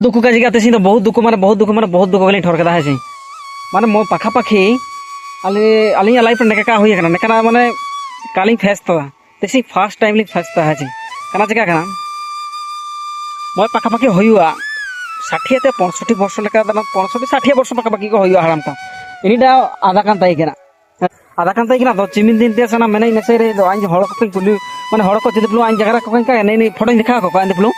दुख का जिगाते तो बहुत दुख माने बहुत दुख गली ठोर है माने मो पाखापाखि अली लाइफ नेका हुई नेका माने काली फेसता तेसी फर्स्ट टाइम फेसता है कना चिका कना मो पाखापाखि हुआ 60 ते 65 वर्ष लेका 65 वर्ष पाखापाखि को हुआ हरामटा इनिटा आधा कान ताइकेना तो चिमिन दिन ते सना मेने नसे रे दो आइन हड़ को कुली माने हड़ को चिदपलु आइन जगरा को का नै फोटो दिखा को आइन दिपलु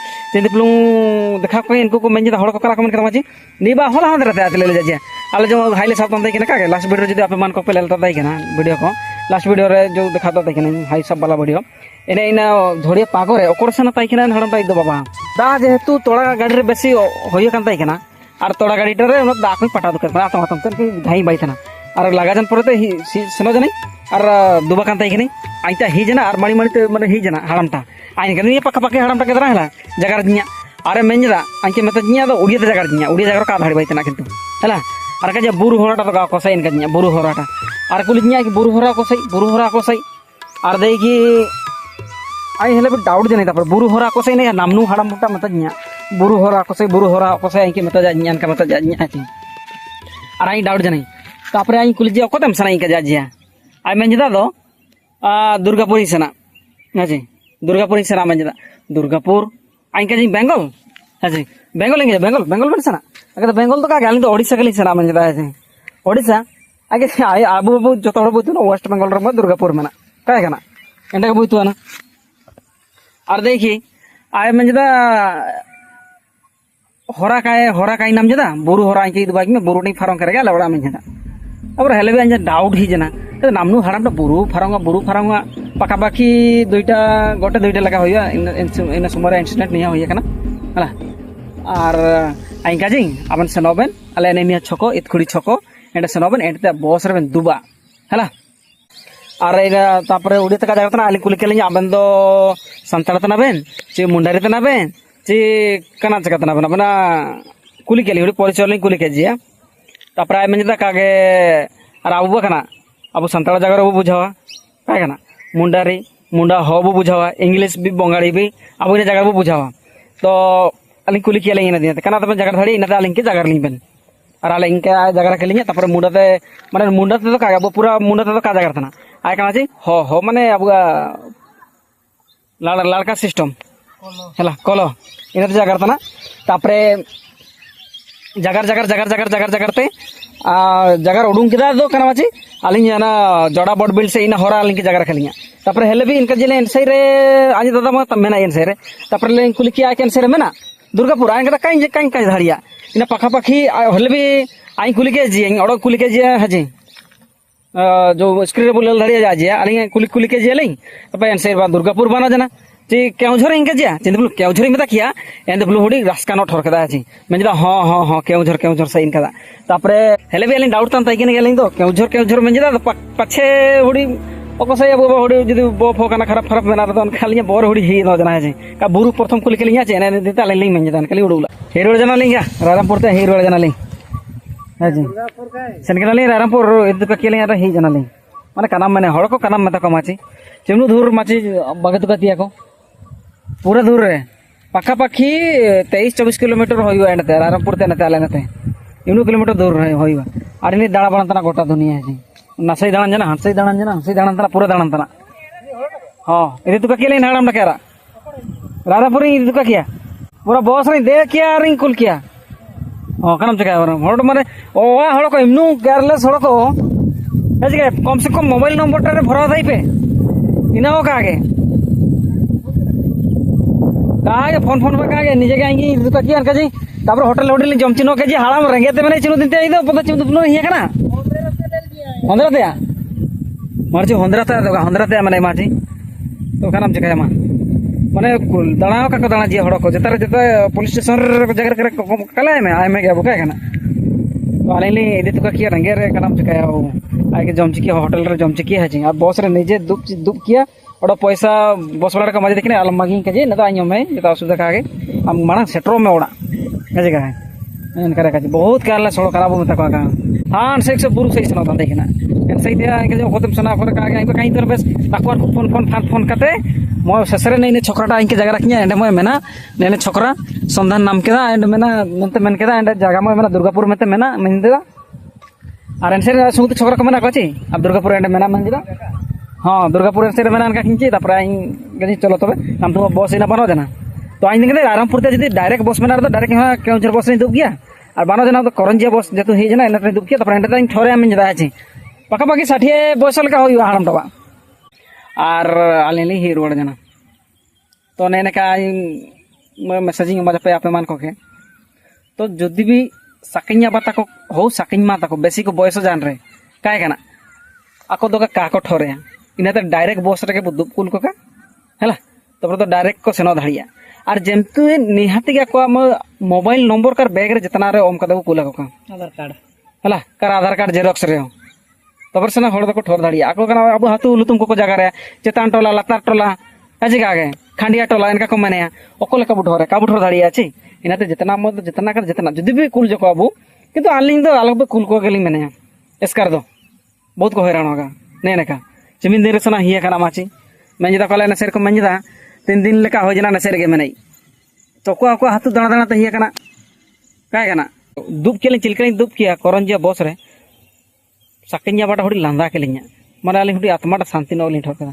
देखा को इनको को मेंजे हड़ को करा कमेंट करमाची नीबा होला हंदरते आतले ले जाजे आले जो हाईले सब तंदे के का लास्ट वीडियो जदी आप मान को पेलेल ताई के ना वीडियो को लास्ट वीडियो रे जो देखा तो ताई हाई सब वाला वीडियो एने इना धोड़िया पागो रे ओकरसन ताई के ना हड़म ताई दो बाबा दा जेहेतु तोड़ा गाड़ी रे बेसी होय कान ताई के ना आर तोड़ा गाड़ी रे उन दा को पटा दुकर आतम आतम के घाई बाई थना और लगाजन परते सेनो जने और दुबा कान ताई के नहीं आइता ही जना और माड़ी माड़ी माने ही जना हड़मटा आइन के नहीं पक्का पक्का हड़मटा के दरा हला जगार दिया अरे मेंजरा आंके मत दिया तो उड़िया जगार दिया उड़िया जगार का धाड़ी बाई थना किंतु हला और का जे बुरु होराटा तो को सही इनका दिया बुरु होराटा और कुली दिया कि बुरु होरा को सही और दे कि आई हेले भी डाउट जने तापर बुरु होरा को सही नहीं नामनु हड़म मोटा मत दिया बुरु होरा को सही आंके मत जा दिया इनका मत जा दिया और आई डाउट जने तापर आई कुली जे को तम सना इनका जा जिया आई मेंजदा दो दुर्गापुर सेना हाजी दुर्गापुर सेना मेंजदा दुर्गापुर आइका जी बेंगल हाजी बेंगल इंगे बेंगल में सेना अगर बेंगल तो का गाली तो ओडिसा के सेना मेंजदा है ओडिसा आगे आबू बाबू जो तोड़ बुतु वेस्ट बेंगल रे दुर्गापुर में काय कना एंडा बुतु ना और देखी आय मेंजदा होरा काय नाम जदा बुरु होरा आइके दुबाग में बुरु नी फारम करेगा लवड़ा मेंजदा अब हेले भी अंजा डाउट ही जना नामनु हड़ाम बुरु फारंगा पाखापाखि गोटे दुईटा लगा हुआ इन समय इंसिडेंट नहीं हुआ हला और आइका जी आबन सेनोबेन अले नेनिया छको इतखुड़ी छको एंड सेनोबेन एंड बस रे दुबा हला और इना तापरे उड़ी तका जागतना आली कुली केलिन आबन दो संताल तनाबेन चे मुंडारी तनाबेन चे कना चका तनाबेन अपना कुली केली उड़ी परिचय कुली के जिया तापरे आइ मेंजदा कागे और आबू कना अब संताल जगह बो बुझावा काय कना मुंडा हो बो बुझावा इंग्लिश भी बंगाली भी अब इन जगह बो बुझावा तो अली कुली किया लेना दिया कना तब जगह धड़ी इना अलिंग के जगह लिंग बेन और अले इनके जगह के लिए तापर मुंडाते माने मुंडाते तो का पूरा मुंडाते तो का जगह था आय कना जी हो माने अब लड़का सिस्टम हला कोलो इना जगह था तापरे जगह ते जगह उडूंग किदा दो कना माची अलिंग ना जोड़ा बॉड बिल्ड से इन होरा अलिंग की जगह रखलिया तापर हेले भी इनका जिले एनसई रे आज दादा म तमेना एनसई रे तापर ले कुली किया के एनसई रे मेना दुर्गापुर आइन कदा काई धाड़िया इन पाखापाखि हेले भी आई कुली के जी ओड़ कुली के जी हजी जो स्क्रीन रे बोले धाड़िया जा जी अलिंग कुली के जी लें तब एनसई बा दुर्गापुर बना जना जी केउझर इंगे जिया चिंत बोलो केउझर में किया एंड बोलो हुडी रास्का नो ठोर कदा जी मैं जदा हां केउझर सही इनका तापरे हेले भी अलिंग डाउट तन ताइके गेलिंग तो केउझर में जदा पछे हुडी ओको सही अब हुडी जदी बो फोकना खराब मेना तो खाली बोर हुडी ही न जना है जी का बुरु प्रथम कुल केलिंग है एने देता अलिंग में जदा खाली उडुला हेरोड़ जना लिंगा रारामपुर ते हेरोड़ जना लिंग है जी सेनकला लिंग रारामपुर इद का केलिंग रे ही जना लिंग माने कनाम माने हड़ को कनाम मता को माची चिमनु दूर माची बगत गतिया को पूरा दूर रे पाखापाखि 23-24 किलोमीटर होइबा एंडते रारामपुर ते नते आले नते 9 किलोमीटर दूर होइबा और इनी दाड़ा बनतना गोटा दुनिया है जी नसई दाणन जना हंसई दाणन तना पूरा दाणन तना हां इदि तुका केले नाडम डकेरा रारामपुर इदि तुका किया पूरा बॉस रे दे किया रिंग कुल किया हां कनम चका हड़ माने ओवा हड़ को इमनु केयरलेस हड़ को एजके कम से कम मोबाइल नंबर रे भरा दाई पे इना हो कागे कागे फोन में कागे निजे के आएंगी दुका किया का जी तापर होटल जमचिनो के जी हाड़ाम रेंगेते माने चिनो दिनते आई दो पता चिनो दुनो हिया कना होंद्राते मारची होंद्राते माने माटी तो कानम चका मा माने दाणा का दाणा जी हड़ को जता पुलिस स्टेशन जगह करे कला में आय में गया बुका कना तो आलेली इदि तुका किया रंगे रे कानम चका आय के जमची होटल रे जमची है जी अब बॉस रे निजे दुप किया और पैसा बस वाला का मजे देखने आलम मांगी के जे न आइयो में जता असुविधा कागे हम माना सेट्रो में ओड़ा है जगह है इन करे का बहुत काला सड़ो खराब मत का हां से बुरु से सना देखना इन सही दिया के जो खत्म सना पर कागे कहीं तो बस अखबार फोन कते मो शेषरे ने छोकराटा इनके जगह रखिया एंड मो मेना ने छोकरा संधान नाम केदा एंड मेना मेनते मेन केदा एंड जगह मो मेना दुर्गापुर मेनते मेना मेनदेदा और एनसे सुमत छोकरा को मेना कोची अब दुर्गापुर एंड मेना मेनदेदा हाँ दुर्गापुर एनसे मेना इनका किंची तापर इन गनी चलो तबे हम तुम बस इना बनो देना तो आइन दिन आरामपुर ते जदी डायरेक्ट बस मेना तो डायरेक्ट हां केउंझर बस नहीं दुब गया और बानो देना तो करंजिया बस जेतु हे जना एना दुब गया तापर एंड इन ठोरे हम जदा आछि पाका पाकी 60 बस लका होई हाड़म टबा और आलिली ही रोड जना तो नेने का मेसेजिंग मजा पे आपे मान को के तो जदि भी साकिन्या बाता को हो साकिन माता को बेसी को बयस जान रे काय कना आको दो का को ठोरे इनाते डायरेक्ट बस रे के दुब कुल को का हला तब तो डायरेक्ट को सेनो धाड़िया और जेमतु निहाती के को मोबाइल नंबर कर बैग रे जितना रे ओम का दो कुला को का आधार कार्ड हला कर आधार कार्ड जेरॉक्स रे तबर से हड़ को ठोर दाड़ी आको अब हाथू लुतुम को जगह रे चेतान टोला लातार टोला अजी आगे खांडिया टोला इनका को मने ओको लेका बुठोरे का बुठोर दाड़ी अछि इनाते जितना मत जितना कर जितना जदि भी कुल जको अबु किंतु आलिंग दो अलग कुल को गेली मने एस्कार दो बहुत को हैरान होगा ने नेका जमीन दिन रसना हिया kana माची मेंजदा कले न सेर को मेंजदा 3 दिन लेका हो जना न सेर गे मने तो को हाथू दाना दाना त हिया kana काय kana दुब केले चिलकनी दुब किया करंजिया बस रे साकिन्या बाटा हुडी लांदा केलिnya माने आलिं हुडी आत्माटा शांति न ओलिं ठोकदा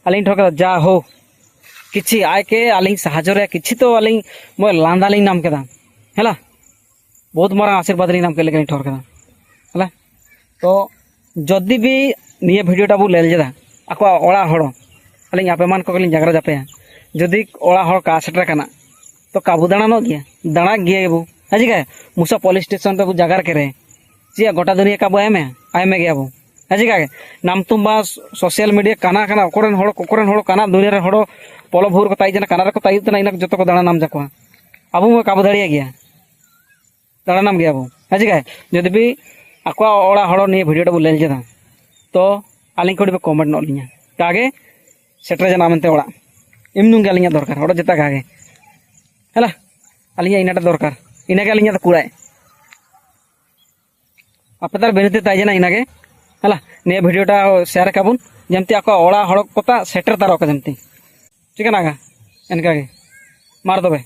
आलिं ठोकदा जा हो किछि आय के आलिं सहाजो रे किछि तो आलिं मो लांदा लिं नाम केदा हला बहुत मारा आशीर्वाद लिं नाम केले कहीं ठोकदा हला तो जदि भी निये भिडियोटा बु लेल जदा आको ओळा हड़ो आलिं आपे मान को लिं जागरा जापे जदि ओळा हड़ का सेटर काना तो काबू दाना न गया दाना गया बु हाजी का मुसा पुलिस स्टेशन पे जगार करे चिया गोटा दुनिया का आय में गया वो हजी का नाम तुम बा सोशल मीडिया काना काना कोकरन हड़ काना दुनिया रे हड़ पोलो भूर को ताई जना काना रे को ताई तना इना जतो को दाना नाम जाको अब वो काबू दाड़िया गया दाना नाम गया वो हजी का जदि भी आको ओड़ा हड़ ने वीडियो टा बोलेल जदा तो आलिं को कमेंट न लिया कागे सेटर जना मनते ओड़ा इमनुंग आलिंगा दरकार हड़ जता कागे हला आलिंगा इनाटा दरकार इना के आलिंगा तो कुड़ाए आपतार बेनती ताई जना इनागे हला ने वीडियोटा शेयर काबुन जमती आको ओड़ा हड़ कोता सेटर तारो का जमती ठीक है ना एनका के मार दबे।